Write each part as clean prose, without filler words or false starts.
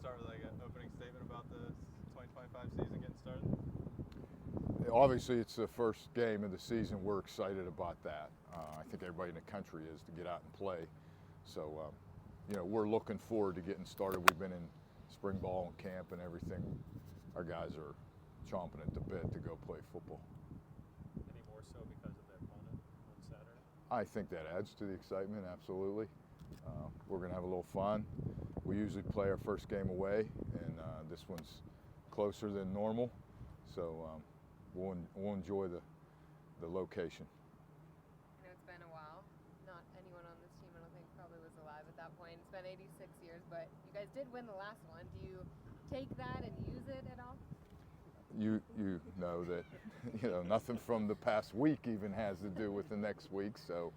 start with like an opening statement about the 2025 season getting started? Obviously, it's the first game of the season. We're excited about that. I think everybody in the country is to get out and play. So, we're looking forward to getting started. We've been in spring ball and camp and everything. Our guys are chomping at the bit to go play football. Any more so because of the opponent on Saturday? I think that adds to the excitement, absolutely. We're going to have a little fun. We usually play our first game away, and this one's closer than normal. So we'll enjoy the location. I know it's been a while. Not anyone on this team, I don't think, probably was alive at that point. It's been 86 years, but you guys did win the last one. Do you take that and use it at all? You know that nothing from the past week even has to do with the next week. So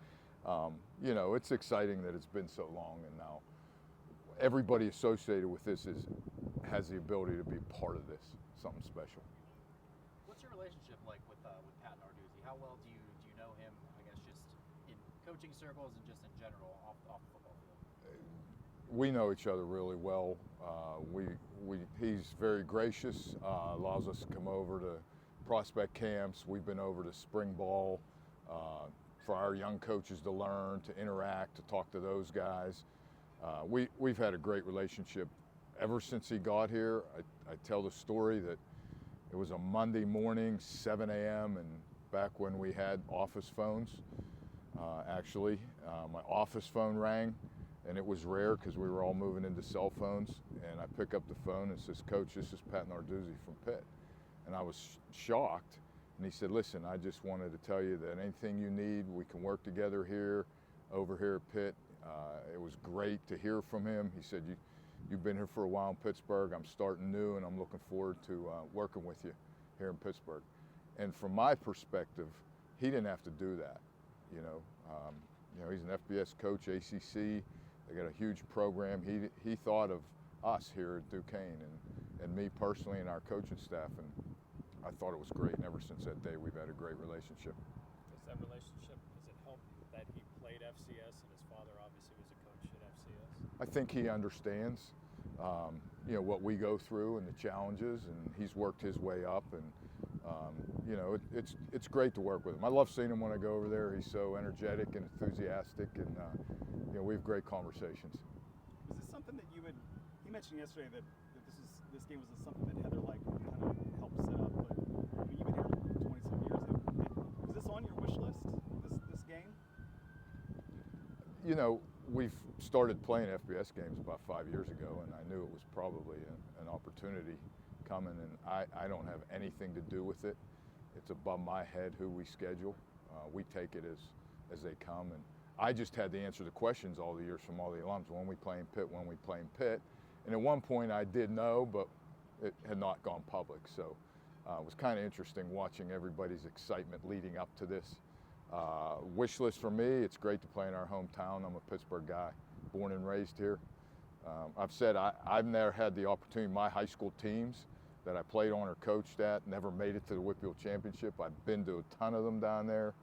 it's exciting that it's been so long, and now everybody associated with this has the ability to be part of this, something special. What's your relationship like with Pat Narduzzi? How well do you know him? I guess just in coaching circles and just in general off the football field. We know each other really well. He's very gracious. Allows us to come over to prospect camps. We've been over to spring ball for our young coaches to learn, to interact, to talk to those guys. We've had a great relationship ever since he got here. I tell the story that it was a Monday morning, 7 a.m., and back when we had office phones, my office phone rang, and it was rare because we were all moving into cell phones, and I pick up the phone and says, "Coach, this is Pat Narduzzi from Pitt." And I was shocked, and he said, "Listen, I just wanted to tell you that anything you need, we can work together here, over here at Pitt." It was great to hear from him. He said, You've been here for a while in Pittsburgh. I'm starting new, and I'm looking forward to working with you here in Pittsburgh. And from my perspective, he didn't have to do that. He's an FBS coach, ACC. They got a huge program. He thought of us here at Duquesne and me personally and our coaching staff, and I thought it was great. And ever since that day, we've had a great relationship. Is that relationship, does it help that he played FCS and his father obviously was a coach at FCS? I think he understands, what we go through and the challenges, and he's worked his way up, and it's great to work with him. I love seeing him when I go over there. He's so energetic and enthusiastic, and we have great conversations. Was this something that you mentioned yesterday that this game was something that Heather kind of helped set up, but you've been here 20-some years. Was this on your wish list, this game? We've started playing FBS games about 5 years ago, and I knew it was probably an opportunity coming, and I don't have anything to do with it. It's above my head who we schedule. We take it as they come, and I just had to answer the questions all the years from all the alums. When we play in Pitt, and at one point I did know, but it had not gone public. So it was kind of interesting watching everybody's excitement leading up to this. Wish list for me, it's great to play in our hometown. I'm a Pittsburgh guy, born and raised here. I've said I've never had the opportunity. My high school teams that I played on or coached at never made it to the Whitfield Championship. I've been to a ton of them down there.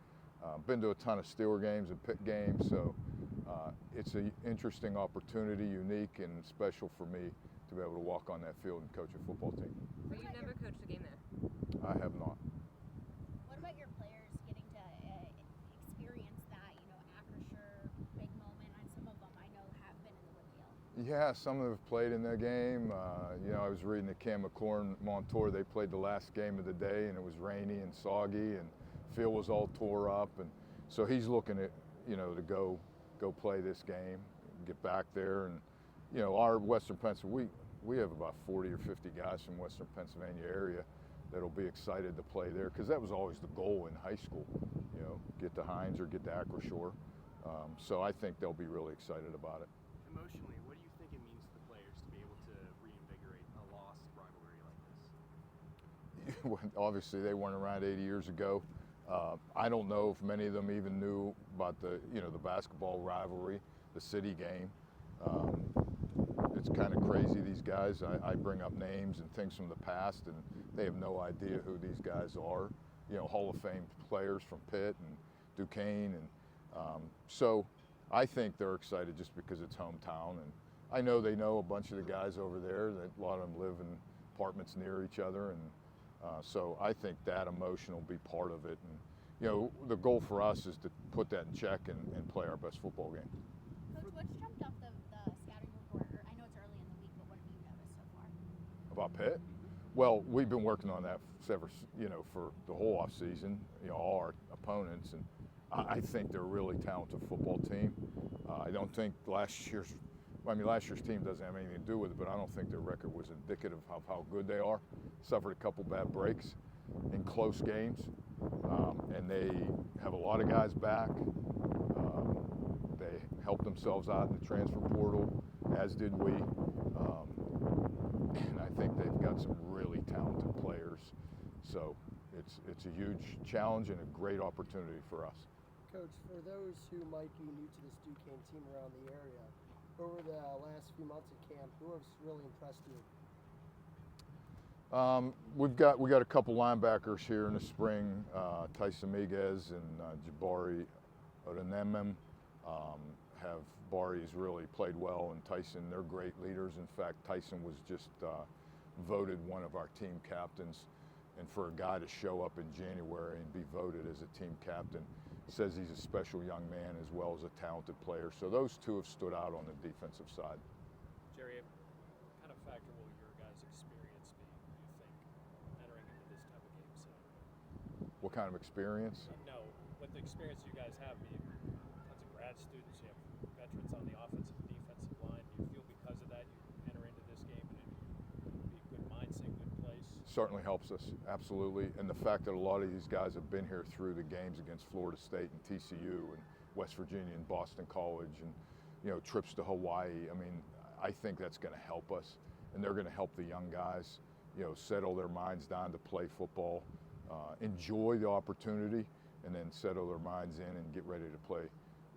Been to a ton of Steeler games and Pitt games. So it's an interesting opportunity, unique and special for me to be able to walk on that field and coach a football team. So you've never coached a game there? I have not. What about your players getting to experience that, Acrisure, big moment, and some of them I know have been in the Whitfield? Yeah, some of them have played in the game. I was reading that Cam McLaurin Montour, they played the last game of the day, and it was rainy and soggy, and field was all tore up, and so he's looking at, to go play this game, get back there, and our Western Pennsylvania, we have about 40 or 50 guys from Western Pennsylvania area that'll be excited to play there, because that was always the goal in high school, get to Hines or get to Acrisure. So I think they'll be really excited about it. Emotionally, what do you think it means to the players to be able to reinvigorate a lost rivalry like this? Obviously, they weren't around 80 years ago. I don't know if many of them even knew about the basketball rivalry, the city game. It's kind of crazy, these guys. I bring up names and things from the past, and they have no idea who these guys are. Hall of Fame players from Pitt and Duquesne, and so I think they're excited just because it's hometown, I know they know a bunch of the guys over there. That a lot of them live in apartments near each other, and so I think that emotion will be part of it. And you know, the goal for us is to put that in check and play our best football game. Coach, what's jumped off the scouting report? Or I know it's early in the week, but what have you noticed so far? About Pitt? Well, we've been working on that for the whole off season. You know, all our opponents, and I think they're a really talented football team. I don't think last year's team doesn't have anything to do with it, but I don't think their record was indicative of how good they are. Suffered a couple bad breaks in close games, and they have a lot of guys back. They helped themselves out in the transfer portal, as did we. And I think they've got some really talented players. So it's a huge challenge and a great opportunity for us. Coach, for those who might be new to this Duquesne team around the area, over the last few months at camp, who has really impressed you? We got a couple linebackers here in the spring, Tyson Miguez and Jabari Odenemem. Bari's really played well, and Tyson, they're great leaders. In fact, Tyson was just voted one of our team captains, and for a guy to show up in January and be voted as a team captain says he's a special young man as well as a talented player. So those two have stood out on the defensive side. Jerry, what kind of factor will your guys' experience be, do you think, entering into this type of game set? What kind of experience? No, with the experience you guys have, being tons of grad students, you have veterans on the offensive and defensive line. Do you feel because of that you enter into this game and it'd be a good mindset, good place? Certainly helps us, absolutely. And the fact that a lot of these guys have been here through the games against Florida State and TCU and West Virginia and Boston College and, you know, trips to Hawaii. I mean, I think that's going to help us, and they're going to help the young guys, you know, settle their minds down to play football, enjoy the opportunity, and then settle their minds in and get ready to play,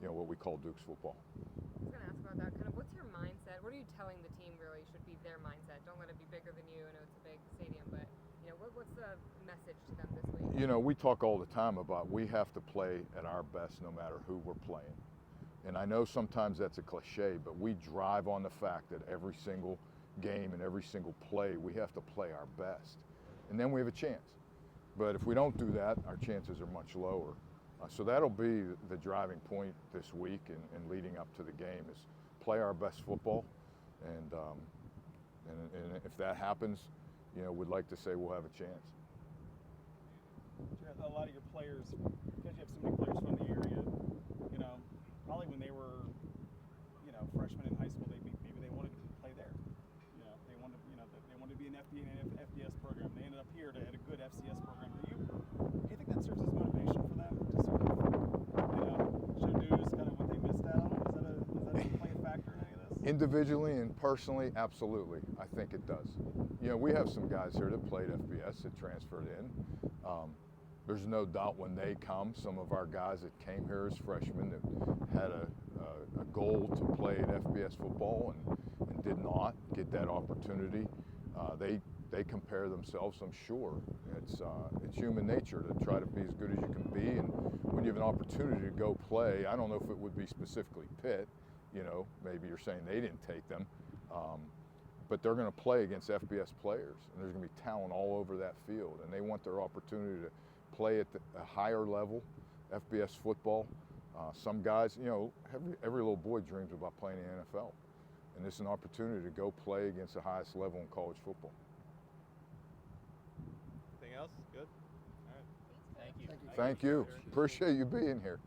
you know, what we call Duke's football. I was going to ask about that. Kind of, what's your mindset? What are you telling the team really should be their mindset? Don't let it be bigger than you. I know it's a big stadium, but you know, what's the message to them this week? You know, we talk all the time about we have to play at our best no matter who we're playing. And I know sometimes that's a cliche, but we drive on the fact that every single game and every single play, we have to play our best. And then we have a chance. But if we don't do that, our chances are much lower. So that'll be the driving point this week and leading up to the game is play our best football. And if that happens, you know, we'd like to say we'll have a chance. A lot of your players, because you have so many players from the area, you know, probably when they were, you know, freshmen in high school, maybe they wanted to play there. You know, they wanted to be an FBS program. They ended up here at a good FCS program. Do you think that serves as motivation for them to sort of, you know, show dudes kind of what they missed out on? Does that play a factor in any of this? Individually and personally, absolutely. I think it does. You know, we have some guys here that played FBS that transferred in. There's no doubt when they come, some of our guys that came here as freshmen that had a goal to play at FBS football and did not get that opportunity. They compare themselves, I'm sure. It's human nature to try to be as good as you can be, and when you have an opportunity to go play, I don't know if it would be specifically Pitt, you know, maybe you're saying they didn't take them, but they're going to play against FBS players, and there's going to be talent all over that field, and they want their opportunity to play at a higher level, FBS football. Some guys, you know, every little boy dreams about playing in the NFL, and this is an opportunity to go play against the highest level in college football. Anything else? Good? All right. Thank you. Thank you. Appreciate you being here.